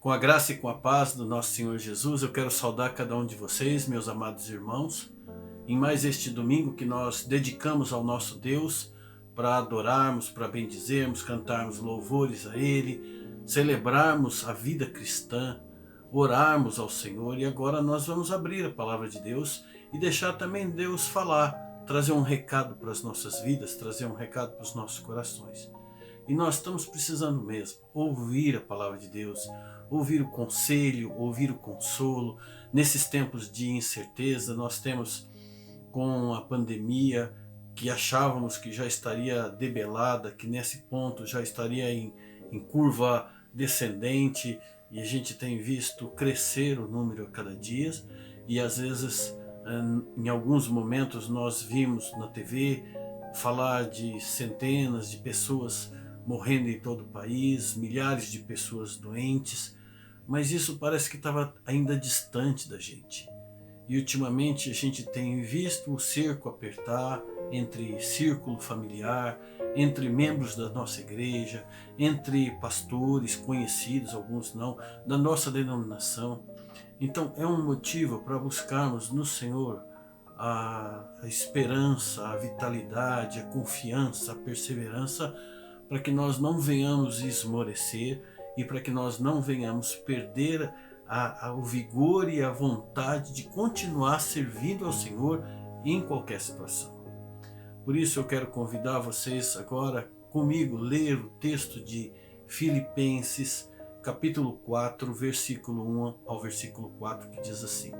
Com a graça e com a paz do nosso Senhor Jesus, eu quero saudar cada um de vocês, meus amados irmãos, em mais este domingo que nós dedicamos ao nosso Deus para adorarmos, para bendizermos, cantarmos louvores a Ele, celebrarmos a vida cristã, orarmos ao Senhor. E agora nós vamos abrir a palavra de Deus e deixar também Deus falar, trazer um recado para as nossas vidas, trazer um recado para os nossos corações. E nós estamos precisando mesmo ouvir a palavra de Deus, ouvir o conselho, ouvir o consolo. Nesses tempos de incerteza, nós temos com a pandemia, que achávamos que já estaria debelada, que nesse ponto já estaria em curva descendente, e a gente tem visto crescer o número a cada dia, e às vezes, em alguns momentos, nós vimos na TV falar de centenas de pessoas morrendo em todo o país, milhares de pessoas doentes, mas isso parece que estava ainda distante da gente. E ultimamente a gente tem visto o cerco apertar entre círculo familiar, entre membros da nossa igreja, entre pastores conhecidos, alguns não, da nossa denominação. Então é um motivo para buscarmos no Senhor a esperança, a vitalidade, a confiança, a perseverança, para que nós não venhamos esmorecer e para que nós não venhamos perder o vigor e a vontade de continuar servindo ao Senhor em qualquer situação. Por isso eu quero convidar vocês agora comigo ler o texto de Filipenses, capítulo 4, versículo 1 ao versículo 4, que diz assim: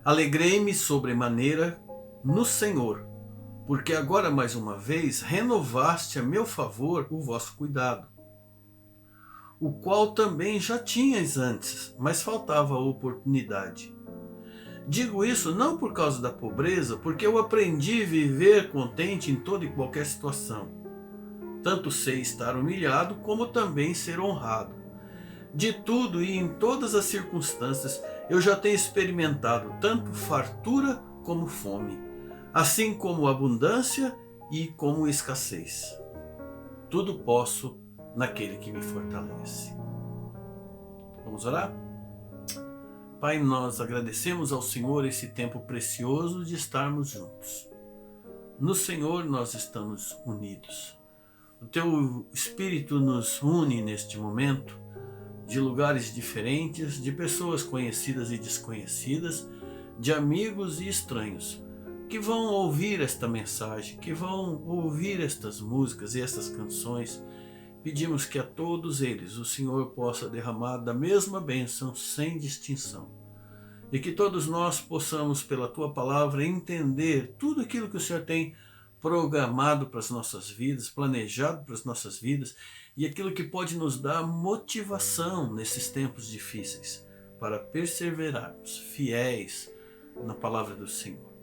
Alegrei-me sobremaneira no Senhor, porque agora mais uma vez renovaste a meu favor o vosso cuidado, o qual também já tinhas antes, mas faltava a oportunidade. Digo isso não por causa da pobreza, porque eu aprendi a viver contente em toda e qualquer situação. Tanto sei estar humilhado, como também ser honrado. De tudo e em todas as circunstâncias, eu já tenho experimentado tanto fartura como fome, assim como abundância e como escassez. Tudo posso naquele que me fortalece. Vamos orar? Pai, nós agradecemos ao Senhor esse tempo precioso de estarmos juntos. No Senhor nós estamos unidos. O Teu Espírito nos une neste momento, de lugares diferentes, de pessoas conhecidas e desconhecidas, de amigos e estranhos, que vão ouvir esta mensagem, que vão ouvir estas músicas e estas canções. Pedimos que a todos eles o Senhor possa derramar da mesma bênção sem distinção. E que todos nós possamos, pela Tua palavra, entender tudo aquilo que o Senhor tem programado para as nossas vidas, planejado para as nossas vidas, e aquilo que pode nos dar motivação nesses tempos difíceis, para perseverarmos fiéis na palavra do Senhor.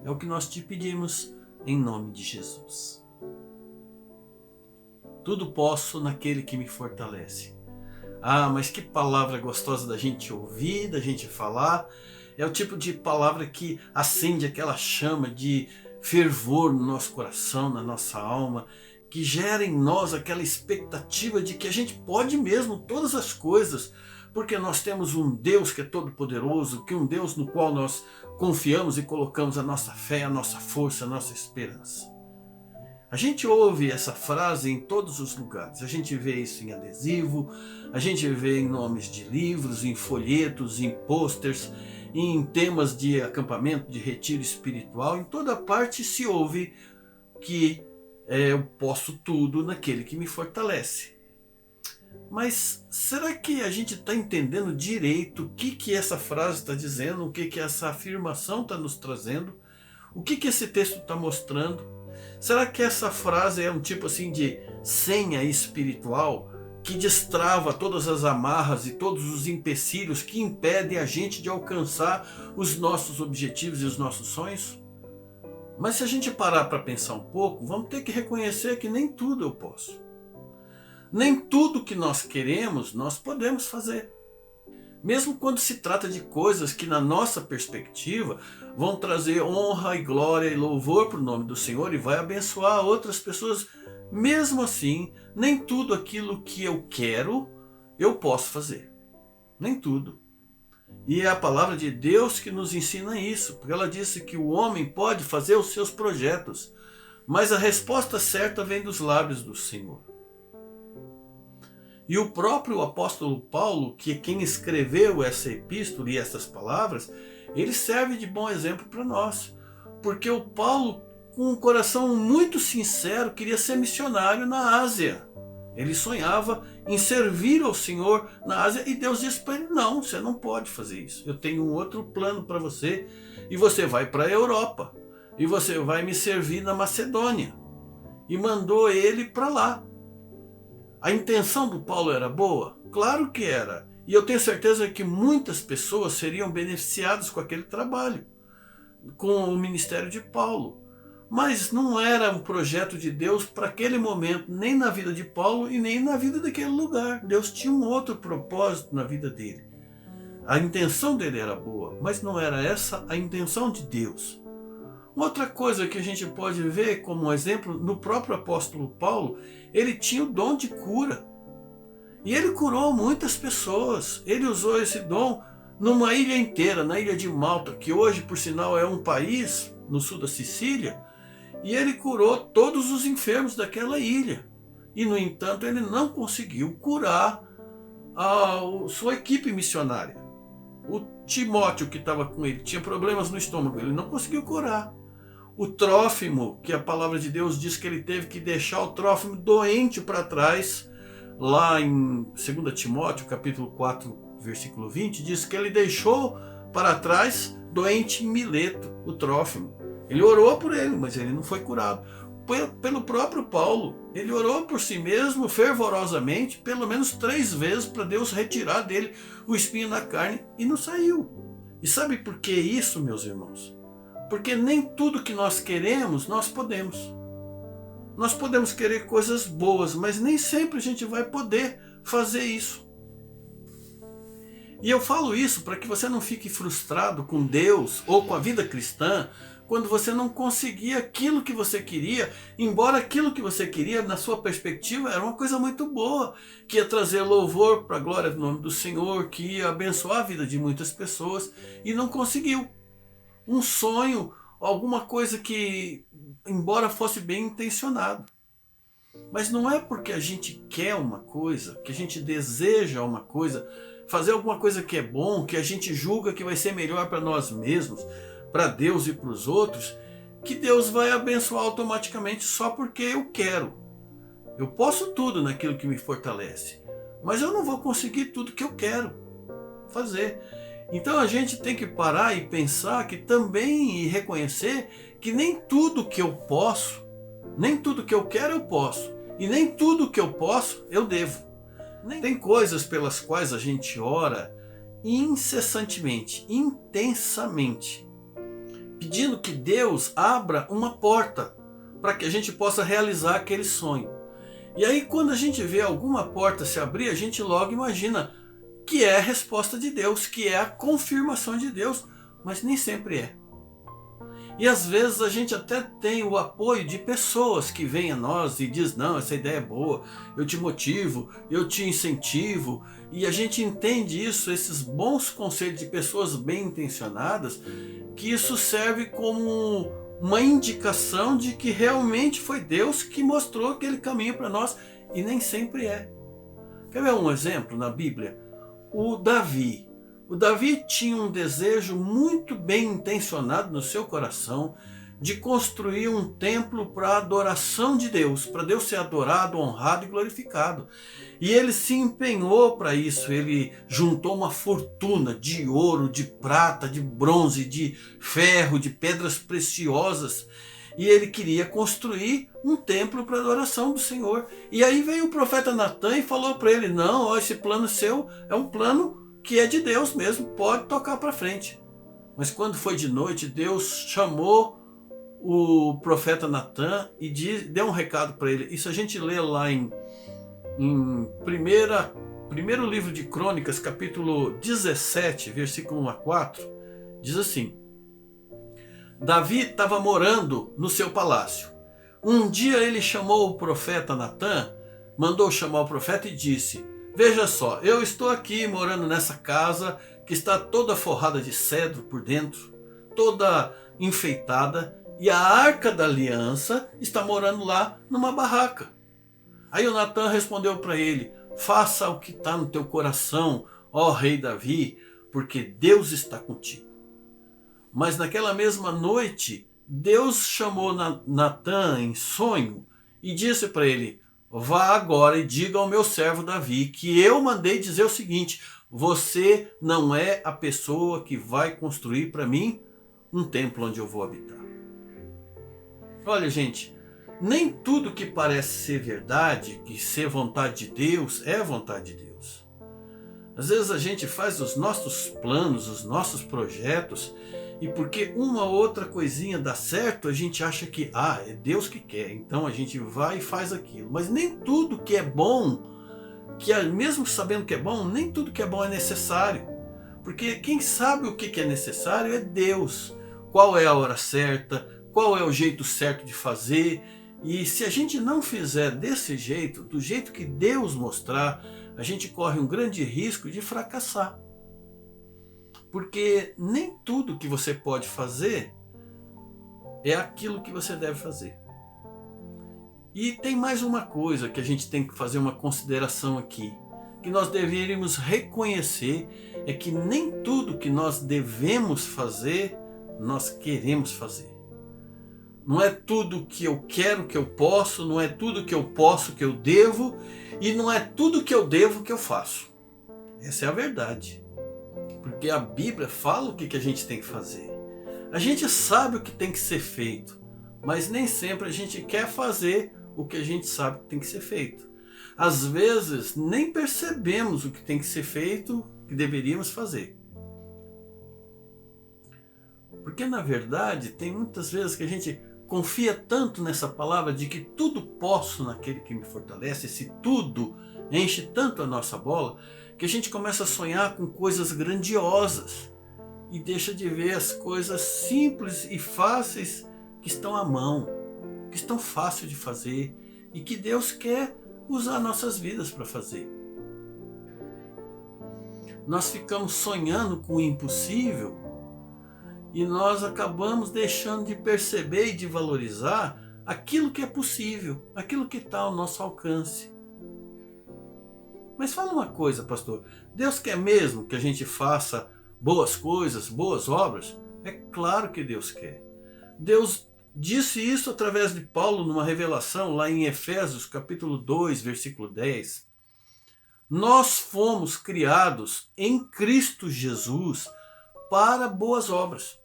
É o que nós te pedimos em nome de Jesus. Tudo posso naquele que me fortalece. Ah, mas que palavra gostosa da gente ouvir, da gente falar. É o tipo de palavra que acende aquela chama de fervor no nosso coração, na nossa alma, que gera em nós aquela expectativa de que a gente pode mesmo todas as coisas, porque nós temos um Deus que é todo poderoso, que é um Deus no qual nós confiamos e colocamos a nossa fé, a nossa força, a nossa esperança. A gente ouve essa frase em todos os lugares, a gente vê isso em adesivo, a gente vê em nomes de livros, em folhetos, em pôsteres, em temas de acampamento, de retiro espiritual, em toda parte se ouve que eu posso tudo naquele que me fortalece. Mas será que a gente está entendendo direito o que essa frase está dizendo, o que essa afirmação está nos trazendo, o que esse texto está mostrando? Será que essa frase é um tipo assim de senha espiritual que destrava todas as amarras e todos os empecilhos que impedem a gente de alcançar os nossos objetivos e os nossos sonhos? Mas se a gente parar para pensar um pouco, vamos ter que reconhecer que nem tudo eu posso. Nem tudo que nós queremos, nós podemos fazer. Mesmo quando se trata de coisas que na nossa perspectiva vão trazer honra e glória e louvor para o nome do Senhor e vai abençoar outras pessoas Mesmo assim, nem tudo aquilo que eu quero, eu posso fazer. Nem tudo. E é a palavra de Deus que nos ensina isso, porque ela disse que o homem pode fazer os seus projetos, mas a resposta certa vem dos lábios do Senhor. E o próprio apóstolo Paulo, que é quem escreveu essa epístola e essas palavras, ele serve de bom exemplo para nós. Porque o Paulo, com um coração muito sincero, queria ser missionário na Ásia. Ele sonhava em servir ao Senhor na Ásia e Deus disse para ele: não, você não pode fazer isso. Eu tenho um outro plano para você e você vai para a Europa e você vai me servir na Macedônia. E mandou ele para lá. A intenção do Paulo era boa? Claro que era. E eu tenho certeza que muitas pessoas seriam beneficiadas com aquele trabalho, com o ministério de Paulo. Mas não era um projeto de Deus para aquele momento, nem na vida de Paulo e nem na vida daquele lugar. Deus tinha um outro propósito na vida dele. A intenção dele era boa, mas não era essa a intenção de Deus. Outra coisa que a gente pode ver como um exemplo, no próprio apóstolo Paulo, ele tinha o dom de cura. E ele curou muitas pessoas. Ele usou esse dom numa ilha inteira, na ilha de Malta, que hoje, por sinal, é um país no sul da Sicília. E ele curou todos os enfermos daquela ilha. E, no entanto, ele não conseguiu curar a sua equipe missionária. O Timóteo, que estava com ele, tinha problemas no estômago, ele não conseguiu curar. O Trófimo, que a palavra de Deus diz que ele teve que deixar o Trófimo doente para trás, lá em 2 Timóteo, capítulo 4, versículo 20, diz que ele deixou para trás doente em Mileto, o Trófimo. Ele orou por ele, mas ele não foi curado. Pelo próprio Paulo, ele orou por si mesmo fervorosamente, pelo menos 3 vezes, para Deus retirar dele o espinho na carne, e não saiu. E sabe por que isso, meus irmãos? Porque nem tudo que nós queremos, nós podemos. Nós podemos querer coisas boas, mas nem sempre a gente vai poder fazer isso. E eu falo isso para que você não fique frustrado com Deus ou com a vida cristã, quando você não conseguir aquilo que você queria, embora aquilo que você queria, na sua perspectiva, era uma coisa muito boa, que ia trazer louvor para a glória do nome do Senhor, que ia abençoar a vida de muitas pessoas, e não conseguiu. Um sonho, alguma coisa que, embora fosse bem intencionado. Mas não é porque a gente quer uma coisa, que a gente deseja uma coisa, fazer alguma coisa que é bom, que a gente julga que vai ser melhor para nós mesmos, para Deus e para os outros, que Deus vai abençoar automaticamente só porque eu quero. Eu posso tudo naquilo que me fortalece, mas eu não vou conseguir tudo que eu quero fazer. Então a gente tem que parar e pensar que também, e reconhecer que nem tudo que eu posso, nem tudo que eu quero eu posso, e nem tudo que eu posso eu devo. Tem coisas pelas quais a gente ora incessantemente, intensamente, pedindo que Deus abra uma porta para que a gente possa realizar aquele sonho. E aí quando a gente vê alguma porta se abrir, a gente logo imagina que é a resposta de Deus, que é a confirmação de Deus, mas nem sempre é. E às vezes a gente até tem o apoio de pessoas que vêm a nós e diz: não, essa ideia é boa, eu te motivo, eu te incentivo, e a gente entende isso, esses bons conselhos de pessoas bem intencionadas, que isso serve como uma indicação de que realmente foi Deus que mostrou aquele caminho para nós, e nem sempre é. Quer ver um exemplo na Bíblia? O Davi tinha um desejo muito bem intencionado no seu coração de construir um templo para a adoração de Deus, para Deus ser adorado, honrado e glorificado. E ele se empenhou para isso, ele juntou uma fortuna de ouro, de prata, de bronze, de ferro, de pedras preciosas, e ele queria construir um templo para a adoração do Senhor. E aí veio o profeta Natan e falou para ele: não, ó, esse plano seu é um plano que é de Deus mesmo, pode tocar para frente. Mas quando foi de noite, Deus chamou o profeta Natan e deu um recado para ele. Isso a gente lê lá em primeiro livro de Crônicas, capítulo 17, versículo 1 a 4, diz assim: Davi estava morando no seu palácio. Um dia ele chamou o profeta Natã, mandou chamar o profeta e disse: veja só, eu estou aqui morando nessa casa que está toda forrada de cedro por dentro, toda enfeitada, e a arca da aliança está morando lá numa barraca. Aí o Natã respondeu para ele: faça o que está no teu coração, ó rei Davi, porque Deus está contigo. Mas naquela mesma noite, Deus chamou Natã em sonho e disse para ele: vá agora e diga ao meu servo Davi que eu mandei dizer o seguinte: você não é a pessoa que vai construir para mim um templo onde eu vou habitar. Olha, gente, nem tudo que parece ser verdade, que ser vontade de Deus, é vontade de Deus. Às vezes a gente faz os nossos planos, os nossos projetos, e porque uma ou outra coisinha dá certo, a gente acha que é Deus que quer, então a gente vai e faz aquilo. Mas nem tudo que é bom, mesmo sabendo que é bom, nem tudo que é bom é necessário. Porque quem sabe o que é necessário é Deus. Qual é a hora certa, qual é o jeito certo de fazer. E se a gente não fizer desse jeito, do jeito que Deus mostrar, a gente corre um grande risco de fracassar. Porque nem tudo que você pode fazer é aquilo que você deve fazer. E tem mais uma coisa que a gente tem que fazer uma consideração aqui, que nós deveríamos reconhecer, é que nem tudo que nós devemos fazer, nós queremos fazer. Não é tudo que eu quero que eu posso, não é tudo que eu posso que eu devo, e não é tudo que eu devo que eu faço. Essa é a verdade. Porque a Bíblia fala o que a gente tem que fazer. A gente sabe o que tem que ser feito, mas nem sempre a gente quer fazer o que a gente sabe que tem que ser feito. Às vezes nem percebemos o que tem que ser feito, que deveríamos fazer. Porque na verdade tem muitas vezes que a gente confia tanto nessa palavra de que tudo posso naquele que me fortalece, esse tudo enche tanto a nossa bola, que a gente começa a sonhar com coisas grandiosas e deixa de ver as coisas simples e fáceis que estão à mão, que estão fáceis de fazer e que Deus quer usar nossas vidas para fazer. Nós ficamos sonhando com o impossível e nós acabamos deixando de perceber e de valorizar aquilo que é possível, aquilo que está ao nosso alcance. Mas fala uma coisa, pastor, Deus quer mesmo que a gente faça boas coisas, boas obras? É claro que Deus quer. Deus disse isso através de Paulo numa revelação lá em Efésios capítulo 2, versículo 10. Nós fomos criados em Cristo Jesus para boas obras,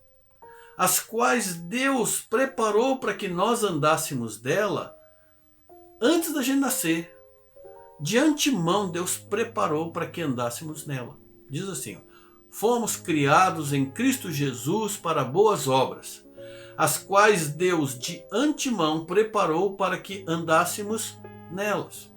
as quais Deus preparou para que nós andássemos dela antes da gente nascer. De antemão, Deus preparou para que andássemos nela. Diz assim, fomos criados em Cristo Jesus para boas obras, as quais Deus de antemão preparou para que andássemos nelas.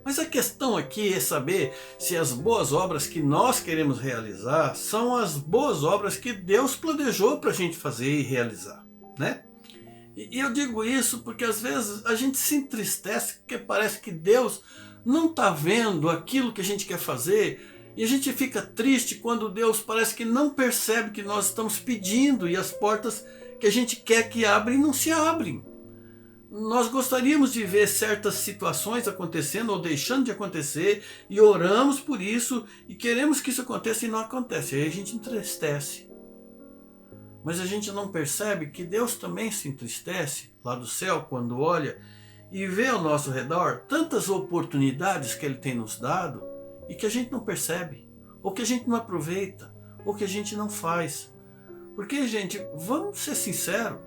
Mas a questão aqui é saber se as boas obras que nós queremos realizar são as boas obras que Deus planejou para a gente fazer e realizar, né? E eu digo isso porque às vezes a gente se entristece porque parece que Deus não está vendo aquilo que a gente quer fazer e a gente fica triste quando Deus parece que não percebe que nós estamos pedindo e as portas que a gente quer que abrem não se abrem. Nós gostaríamos de ver certas situações acontecendo ou deixando de acontecer e oramos por isso e queremos que isso aconteça e não acontece. Aí a gente entristece. Mas a gente não percebe que Deus também se entristece lá do céu quando olha e vê ao nosso redor tantas oportunidades que Ele tem nos dado e que a gente não percebe, ou que a gente não aproveita, ou que a gente não faz. Porque, gente, vamos ser sinceros,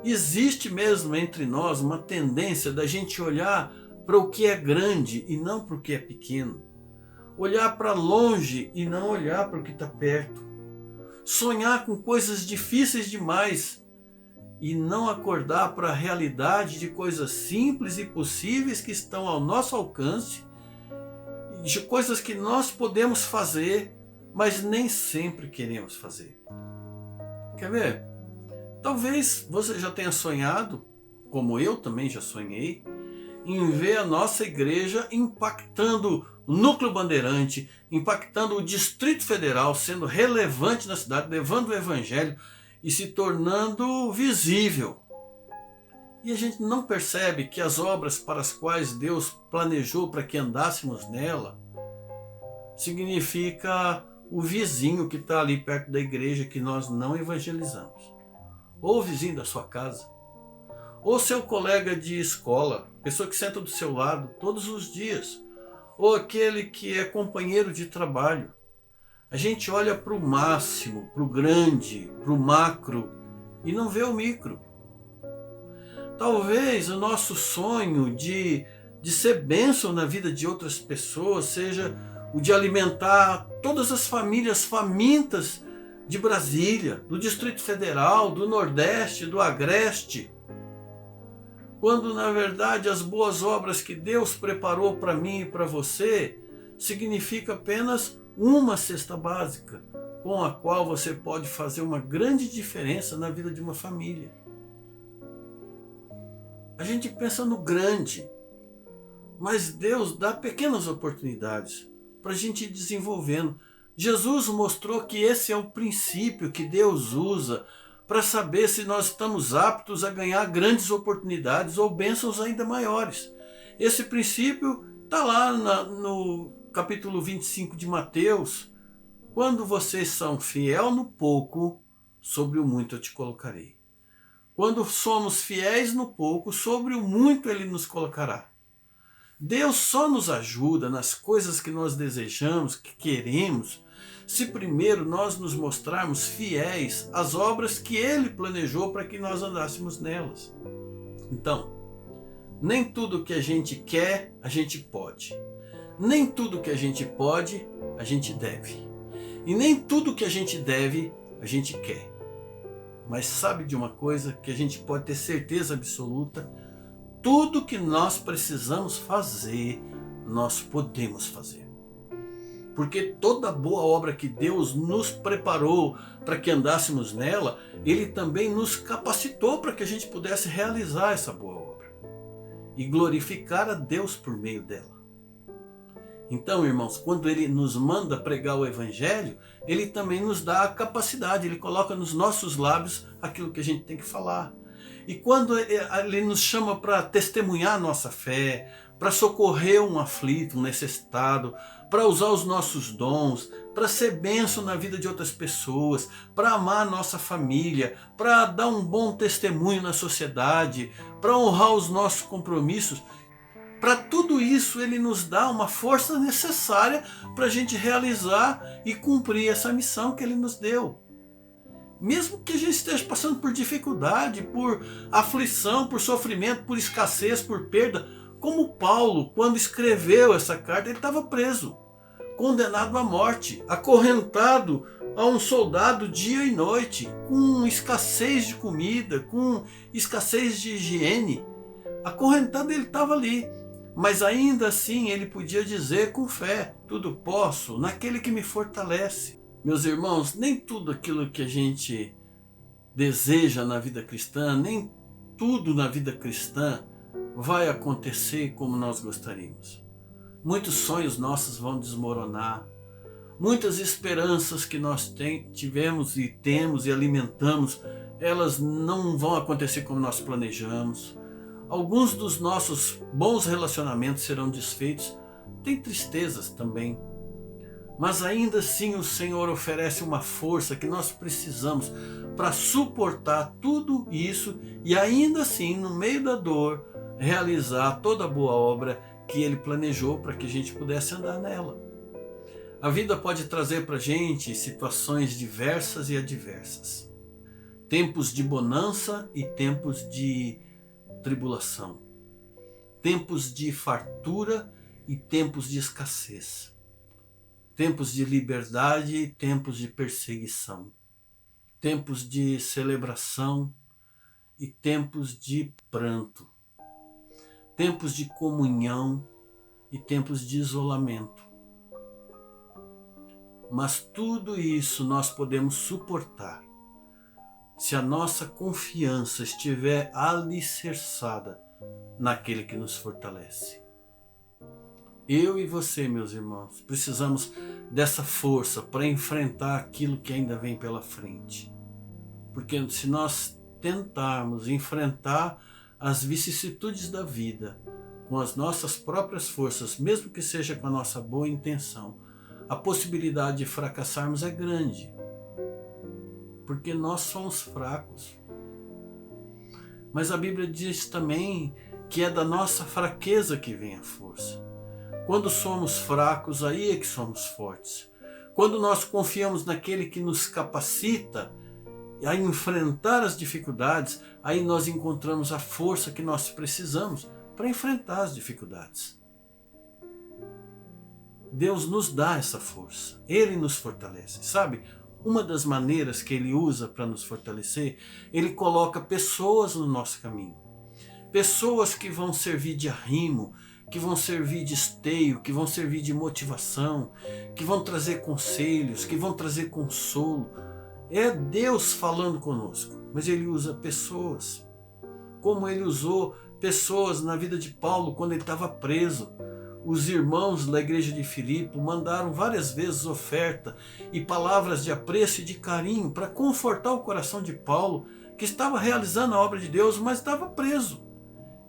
existe mesmo entre nós uma tendência da gente olhar para o que é grande e não para o que é pequeno. Olhar para longe e não olhar para o que está perto. Sonhar com coisas difíceis demais e não acordar para a realidade de coisas simples e possíveis que estão ao nosso alcance, de coisas que nós podemos fazer, mas nem sempre queremos fazer. Quer ver? Talvez você já tenha sonhado, como eu também já sonhei, em ver a nossa igreja impactando o Núcleo Bandeirante, impactando o Distrito Federal, sendo relevante na cidade, levando o Evangelho e se tornando visível. E a gente não percebe que as obras para as quais Deus planejou para que andássemos nela, significa o vizinho que está ali perto da igreja que nós não evangelizamos. Ou o vizinho da sua casa, ou seu colega de escola, pessoa que senta do seu lado todos os dias, ou aquele que é companheiro de trabalho. A gente olha para o máximo, para o grande, para o macro e não vê o micro. Talvez o nosso sonho de ser bênção na vida de outras pessoas seja o de alimentar todas as famílias famintas de Brasília, do Distrito Federal, do Nordeste, do Agreste, quando na verdade as boas obras que Deus preparou para mim e para você significa apenas uma cesta básica, com a qual você pode fazer uma grande diferença na vida de uma família. A gente pensa no grande, mas Deus dá pequenas oportunidades para a gente ir desenvolvendo. Jesus mostrou que esse é o princípio que Deus usa para saber se nós estamos aptos a ganhar grandes oportunidades ou bênçãos ainda maiores. Esse princípio está lá no capítulo 25 de Mateus. Quando vocês são fiel no pouco, sobre o muito eu te colocarei. Quando somos fiéis no pouco, sobre o muito Ele nos colocará. Deus só nos ajuda nas coisas que nós desejamos, que queremos, se primeiro nós nos mostrarmos fiéis às obras que Ele planejou para que nós andássemos nelas. Então, nem tudo que a gente quer, a gente pode. Nem tudo que a gente pode, a gente deve. E nem tudo que a gente deve, a gente quer. Mas sabe de uma coisa que a gente pode ter certeza absoluta? Tudo que nós precisamos fazer, nós podemos fazer. Porque toda boa obra que Deus nos preparou para que andássemos nela, Ele também nos capacitou para que a gente pudesse realizar essa boa obra e glorificar a Deus por meio dela. Então, irmãos, quando Ele nos manda pregar o Evangelho, Ele também nos dá a capacidade, Ele coloca nos nossos lábios aquilo que a gente tem que falar. E quando Ele nos chama para testemunhar a nossa fé, para socorrer um aflito, um necessitado, para usar os nossos dons, para ser bênção na vida de outras pessoas, para amar a nossa família, para dar um bom testemunho na sociedade, para honrar os nossos compromissos, para tudo isso Ele nos dá uma força necessária para a gente realizar e cumprir essa missão que Ele nos deu. Mesmo que a gente esteja passando por dificuldade, por aflição, por sofrimento, por escassez, por perda, como Paulo, quando escreveu essa carta, ele estava preso, condenado à morte, acorrentado a um soldado dia e noite, com escassez de comida, com escassez de higiene. Acorrentado ele estava ali, mas ainda assim ele podia dizer com fé: tudo posso naquele que me fortalece. Meus irmãos, nem tudo aquilo que a gente deseja na vida cristã, nem tudo na vida cristã vai acontecer como nós gostaríamos. Muitos sonhos nossos vão desmoronar, muitas esperanças que nós tivemos e temos e alimentamos, elas não vão acontecer como nós planejamos. Alguns dos nossos bons relacionamentos serão desfeitos, tem tristezas também. Mas ainda assim o Senhor oferece uma força que nós precisamos para suportar tudo isso e ainda assim, no meio da dor, realizar toda a boa obra que Ele planejou para que a gente pudesse andar nela. A vida pode trazer para a gente situações diversas e adversas. Tempos de bonança e tempos de tribulação. Tempos de fartura e tempos de escassez. Tempos de liberdade e tempos de perseguição. Tempos de celebração e tempos de pranto. Tempos de comunhão e tempos de isolamento. Mas tudo isso nós podemos suportar se a nossa confiança estiver alicerçada naquele que nos fortalece. Eu e você, meus irmãos, precisamos dessa força para enfrentar aquilo que ainda vem pela frente. Porque se nós tentarmos enfrentar as vicissitudes da vida com as nossas próprias forças, mesmo que seja com a nossa boa intenção, a possibilidade de fracassarmos é grande. Porque nós somos fracos. Mas a Bíblia diz também que é da nossa fraqueza que vem a força. Quando somos fracos, aí é que somos fortes. Quando nós confiamos naquele que nos capacita a enfrentar as dificuldades, aí nós encontramos a força que nós precisamos para enfrentar as dificuldades. Deus nos dá essa força, Ele nos fortalece, sabe? Uma das maneiras que Ele usa para nos fortalecer, Ele coloca pessoas no nosso caminho. Pessoas que vão servir de arrimo, que vão servir de esteio, que vão servir de motivação, que vão trazer conselhos, que vão trazer consolo. É Deus falando conosco, mas Ele usa pessoas. Como Ele usou pessoas na vida de Paulo quando ele estava preso. Os irmãos da igreja de Filipe mandaram várias vezes oferta e palavras de apreço e de carinho para confortar o coração de Paulo, que estava realizando a obra de Deus, mas estava preso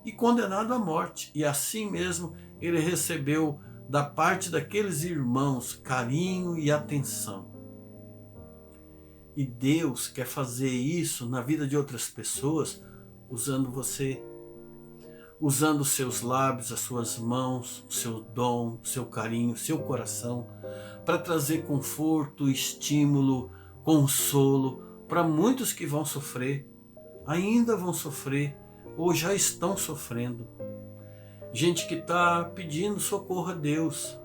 e condenado à morte. E assim mesmo ele recebeu da parte daqueles irmãos carinho e atenção. E Deus quer fazer isso na vida de outras pessoas usando você, usando os seus lábios, as suas mãos, o seu dom, o seu carinho, o seu coração, para trazer conforto, estímulo, consolo para muitos que vão sofrer, ainda vão sofrer ou já estão sofrendo. Gente que está pedindo socorro a Deus.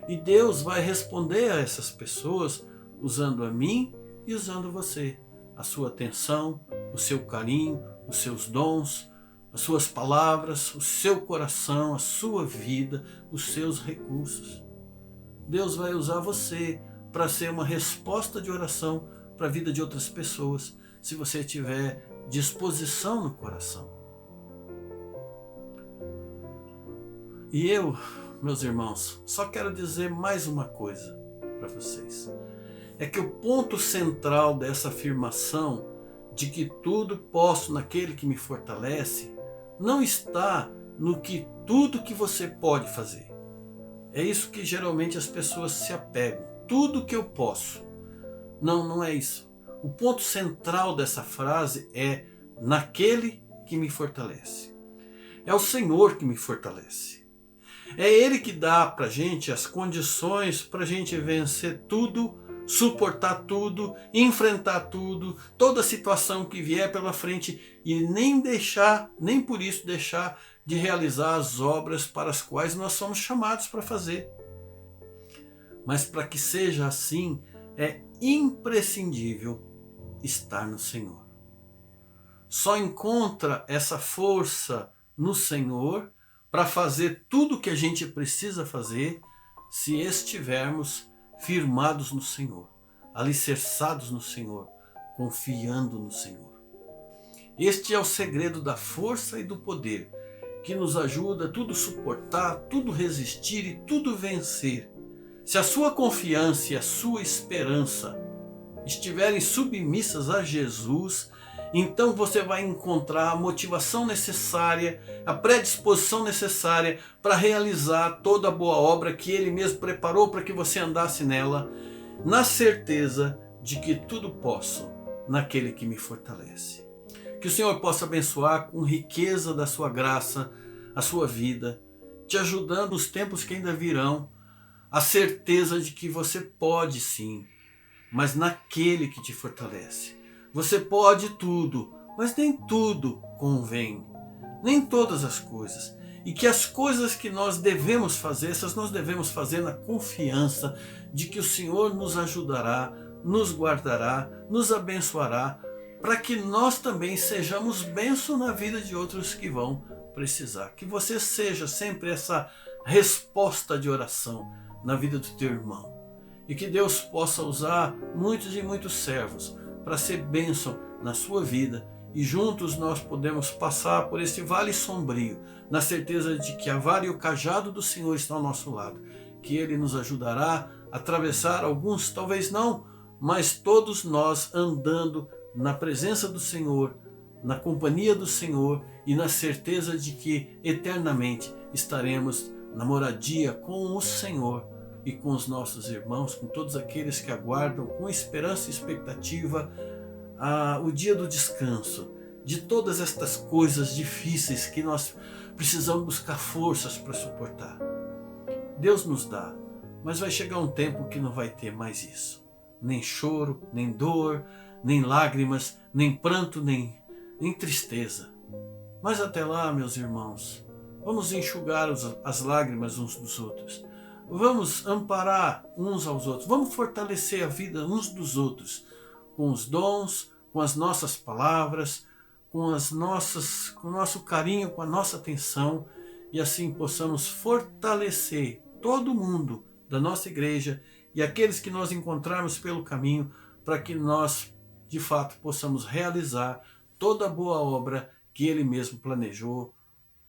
E Deus vai responder a essas pessoas usando a mim e usando você. A sua atenção, o seu carinho, os seus dons, as suas palavras, o seu coração, a sua vida, os seus recursos. Deus vai usar você para ser uma resposta de oração para a vida de outras pessoas, se você tiver disposição no coração. E eu, meus irmãos, só quero dizer mais uma coisa para vocês. É que o ponto central dessa afirmação de que tudo posso naquele que me fortalece não está no que tudo que você pode fazer. É isso que geralmente as pessoas se apegam. Tudo que eu posso. Não, não é isso. O ponto central dessa frase é naquele que me fortalece. É o Senhor que me fortalece. É Ele que dá para a gente as condições para a gente vencer tudo, suportar tudo, enfrentar tudo, toda situação que vier pela frente e nem por isso deixar de realizar as obras para as quais nós somos chamados para fazer. Mas para que seja assim, é imprescindível estar no Senhor. Só encontra essa força no Senhor para fazer tudo o que a gente precisa fazer se estivermos firmados no Senhor, alicerçados no Senhor, confiando no Senhor. Este é o segredo da força e do poder que nos ajuda a tudo suportar, tudo resistir e tudo vencer. Se a sua confiança e a sua esperança estiverem submissas a Jesus, então você vai encontrar a motivação necessária, a predisposição necessária para realizar toda a boa obra que Ele mesmo preparou para que você andasse nela, na certeza de que tudo posso naquele que me fortalece. Que o Senhor possa abençoar com riqueza da sua graça a sua vida, te ajudando nos tempos que ainda virão, a certeza de que você pode sim, mas naquele que te fortalece. Você pode tudo, mas nem tudo convém, nem todas as coisas. E que as coisas que nós devemos fazer, essas nós devemos fazer na confiança de que o Senhor nos ajudará, nos guardará, nos abençoará, para que nós também sejamos bênção na vida de outros que vão precisar. Que você seja sempre essa resposta de oração na vida do teu irmão. E que Deus possa usar muitos e muitos servos para ser bênção na sua vida. E juntos nós podemos passar por esse vale sombrio, na certeza de que a vara e o cajado do Senhor estão ao nosso lado, que Ele nos ajudará a atravessar alguns, talvez não, mas todos nós andando na presença do Senhor, na companhia do Senhor e na certeza de que eternamente estaremos na moradia com o Senhor e com os nossos irmãos, com todos aqueles que aguardam com esperança e expectativa o dia do descanso, de todas estas coisas difíceis que nós precisamos buscar forças para suportar. Deus nos dá, mas vai chegar um tempo que não vai ter mais isso. Nem choro, nem dor, nem lágrimas, nem pranto, nem tristeza. Mas até lá, meus irmãos, vamos enxugar as lágrimas uns dos outros. Vamos amparar uns aos outros. Vamos fortalecer a vida uns dos outros com os dons, com as nossas palavras, com o nosso carinho, com a nossa atenção, e assim possamos fortalecer todo mundo da nossa igreja e aqueles que nós encontrarmos pelo caminho, para que nós, de fato, possamos realizar toda a boa obra que Ele mesmo planejou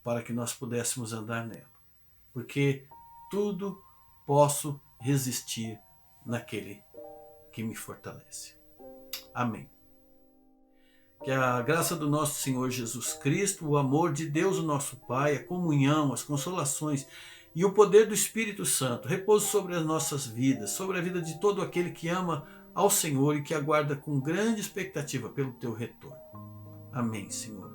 para que nós pudéssemos andar nela. Porque tudo posso resistir naquele que me fortalece. Amém. Que a graça do nosso Senhor Jesus Cristo, o amor de Deus, o nosso Pai, a comunhão, as consolações e o poder do Espírito Santo repouse sobre as nossas vidas, sobre a vida de todo aquele que ama ao Senhor e que aguarda com grande expectativa pelo teu retorno. Amém, Senhor.